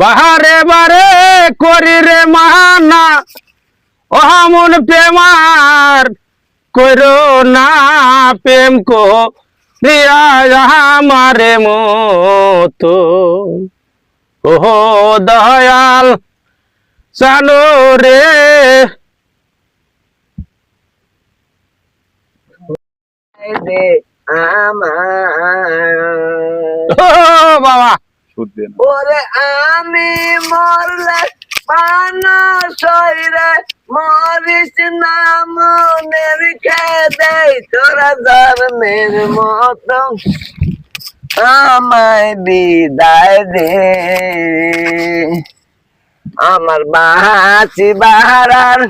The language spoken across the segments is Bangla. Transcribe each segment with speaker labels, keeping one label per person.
Speaker 1: বাহারে বারে করি রে মানা অহামন প্রেমার করো না প্রেম কো রিয়া আমারে মতো ওহ দয়াল জানো রে
Speaker 2: দে আমার
Speaker 1: ও বাবা
Speaker 2: ওরে আমি মরলে মানুষ রে মরিস না মনের খেদে তোরা ধর্মের মতো আমায় বিদায় দে আমার বাঁচি বাহারার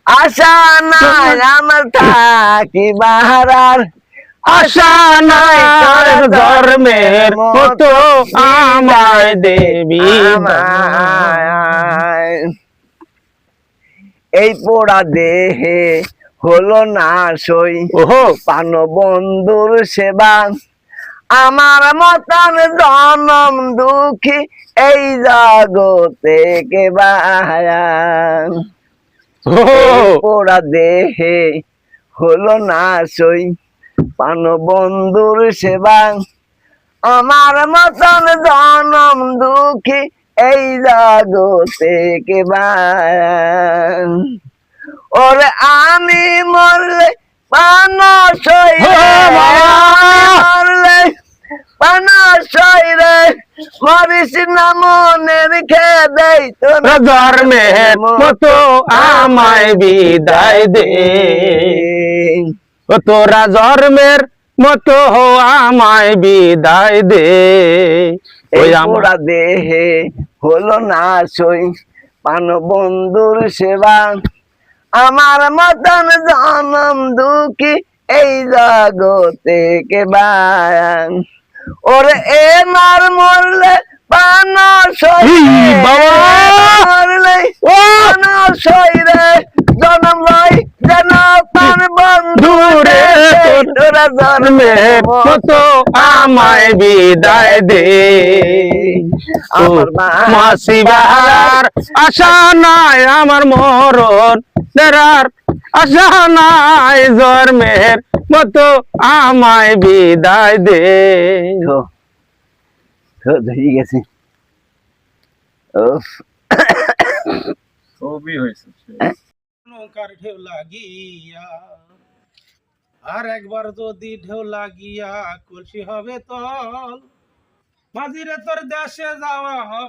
Speaker 2: আশা নাই আমার থাকি বাহারার
Speaker 1: আশা নাই তার ধর্মের মতো আমায় দেবী
Speaker 2: আমায়। এই পোড়া দেহে হলো না সই
Speaker 1: ওহো
Speaker 2: পান বন্ধুর সেবা আমার মতন জনম দুঃখী এই জগতে কে বায়া পোড়া দেহে হলো না সই পান বন্ধুর সেবা আমার মতন জনম দুঃখী এই জগতে কে বায়া ওরে আমি মরলে পান সই মরলে পান সই রে মরিস না মনের খেদে তোরা
Speaker 1: ধর্মের মতো আমায় বিদায় দে ও তোরা ধর্মের মতো আমায় বিদায় দে ওই
Speaker 2: আমরা দেহে হলো না সই পান বন্ধুর সেবা আমার মতন জনম দুঃখী এই জগতে কে বায়ান ওরে এ মার মরলে পান সই মরলে পান সই রে জনম লই যেন পান বন্ধু রে তোরা
Speaker 1: ধর্মের মতো আমায় বিদায় দে মাসিবার আশা নাই আমার মরণ দেরার আশা নাই ধর্মের মতো আমায় বিদায় দে
Speaker 2: ধরে গেছে
Speaker 3: সবই হয়েছে
Speaker 1: নৌকার ঢেউ লাগিয়া আর একবার যদি ঢেউ লাগিয়া কলসি হবে তল মাঝিরে তোর দেশে যাওয়া হবে